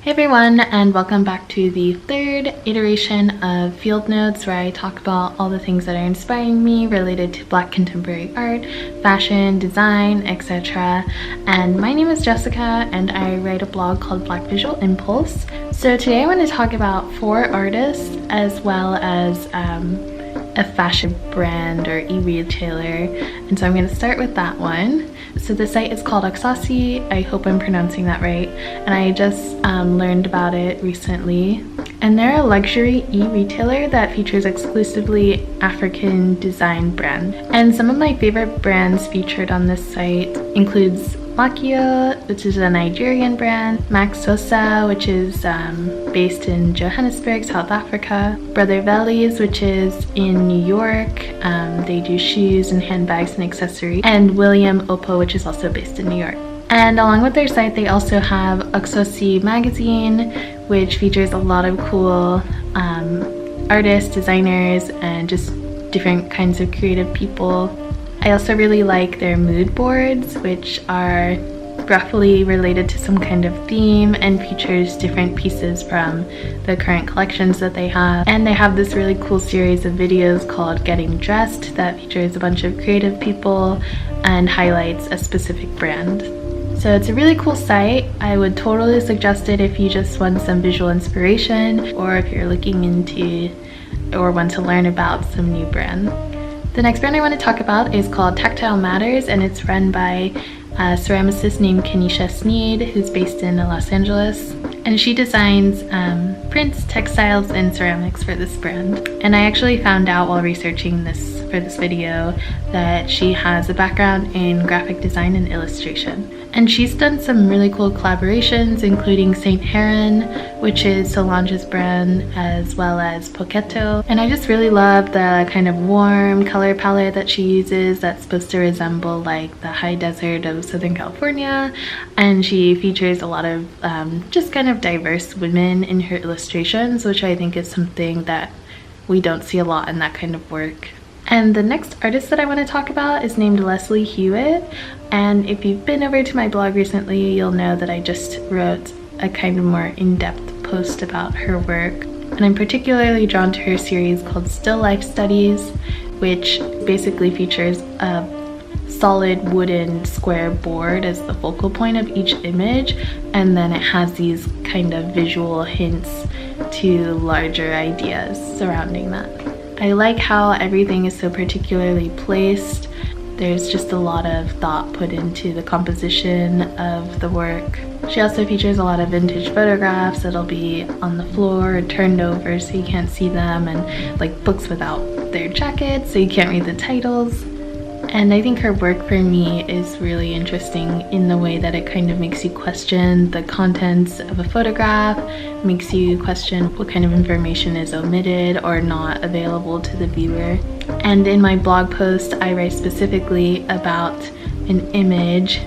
Hey everyone, and welcome back to the third iteration of Field Notes, where I talk about all the things that are inspiring me related to Black contemporary art, fashion, design, etc. And my name is Jessica, and I write a blog called Black Visual Impulse. So today I want to talk about 4 artists as well as a fashion brand or e-retailer, and so I'm going to start with that one. So the site is called AxeAussie. I hope I'm pronouncing that right, and I just learned about it recently. And they're a luxury e-retailer that features exclusively African design brand. And some of my favorite brands featured on this site includes Makio, which is a Nigerian brand, AxeAussie, which is based in Johannesburg, South Africa, Brother Vellies, which is in New York. They do shoes and handbags and accessories, and William Oppo, which is also based in New York. And along with their site, they also have AxeAussie magazine, which features a lot of cool artists, designers, and just different kinds of creative people. I also really like their mood boards, which are roughly related to some kind of theme and features different pieces from the current collections that they have. And they have this really cool series of videos called Getting Dressed that features a bunch of creative people and highlights a specific brand. So it's a really cool site. I would totally suggest it if you just want some visual inspiration, or if you're looking into or want to learn about some new brand. The next brand I want to talk about is called Tactile Matters, and it's run by a ceramicist named Kenisha Sneed, who's based in Los Angeles. And she designs prints, textiles, and ceramics for this brand. And I actually found out while researching this for this video that she has a background in graphic design and illustration. And she's done some really cool collaborations, including Saint Heron, which is Solange's brand, as well as Poketo. And I just really love the kind of warm color palette that she uses that's supposed to resemble like the high desert of Southern California. And she features a lot of just kind of diverse women in her illustrations, which I think is something that we don't see a lot in that kind of work. And the next artist that I want to talk about is named Leslie Hewitt. And if you've been over to my blog recently, you'll know that I just wrote a kind of more in-depth post about her work. And I'm particularly drawn to her series called Still Life Studies, which basically features a solid wooden square board as the focal point of each image, and then it has these kind of visual hints to larger ideas surrounding that. I like how everything is so particularly placed. There's just a lot of thought put into the composition of the work. She also features a lot of vintage photographs that'll be on the floor or turned over so you can't see them, and like books without their jackets so you can't read the titles. And I think her work for me is really interesting in the way that it kind of makes you question the contents of a photograph, makes you question what kind of information is omitted or not available to the viewer. And in my blog post, I write specifically about an image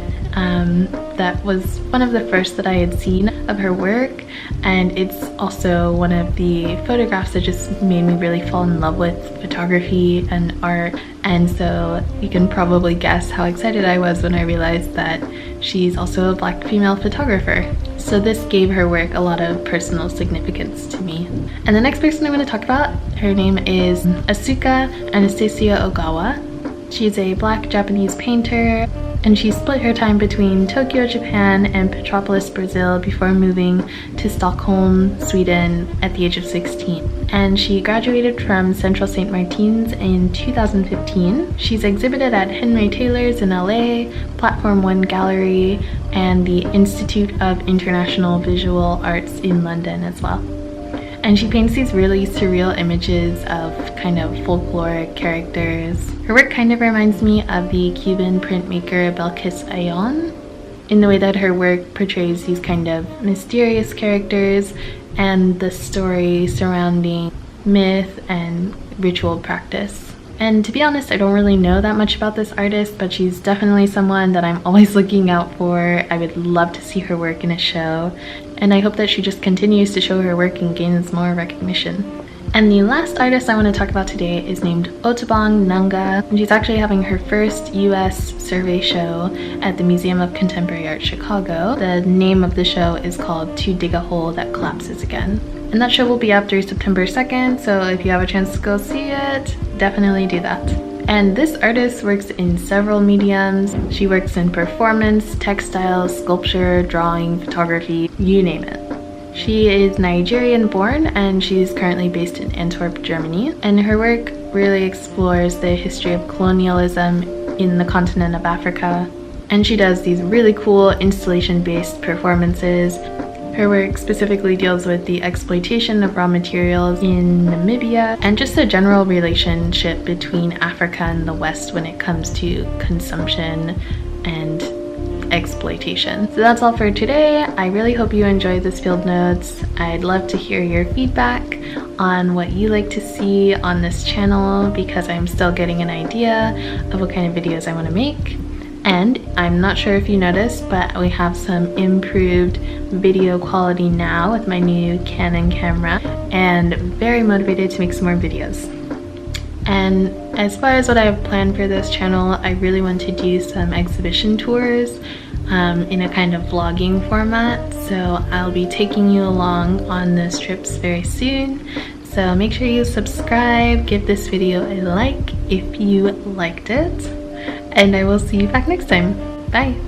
that was one of the first that I had seen of her work, and it's also one of the photographs that just made me really fall in love with photography and art. And so you can probably guess how excited I was when I realized that she's also a Black female photographer. So this gave her work a lot of personal significance to me. And the next person I want to talk about, her name is Asuka Ogawa. She's a Black Japanese painter, and she split her time between Tokyo, Japan and Petropolis, Brazil before moving to Stockholm, Sweden at the age of 16. And she graduated from Central St. Martin's in 2015. She's exhibited at Henry Taylor's in LA, Platform 1 Gallery, and the Institute of International Visual Arts in London as well. And she paints these really surreal images of kind of folkloric characters. Her work kind of reminds me of the Cuban printmaker Belkis Ayon, in the way that her work portrays these kind of mysterious characters and the story surrounding myth and ritual practice. And to be honest, I don't really know that much about this artist, but she's definitely someone that I'm always looking out for. I would love to see her work in a show, and I hope that she just continues to show her work and gains more recognition. And the last artist I want to talk about today is named Otobong Nanga, and she's actually having her first US survey show at the Museum of Contemporary Art Chicago. The name of the show is called To Dig a Hole That Collapses Again. And that show will be up through September 2nd, so if you have a chance to go see it, definitely do that. And this artist works in several mediums. She works in performance, textiles, sculpture, drawing, photography, you name it. She is Nigerian born and she's currently based in Antwerp, Germany. And her work really explores the history of colonialism in the continent of Africa. And she does these really cool installation-based performances. Her work specifically deals with the exploitation of raw materials in Namibia and just the general relationship between Africa and the West when it comes to consumption and exploitation. So that's all for today. I really hope you enjoyed this field notes. I'd love to hear your feedback on what you like to see on this channel because I'm still getting an idea of what kind of videos I want to make. And I'm not sure if you noticed, but we have some improved video quality now with my new Canon camera, and very motivated to make some more videos. And as far as what I have planned for this channel, I really want to do some exhibition tours in a kind of vlogging format. So I'll be taking you along on those trips very soon. So make sure you subscribe, give this video a like if you liked it, and I will see you back next time. Bye!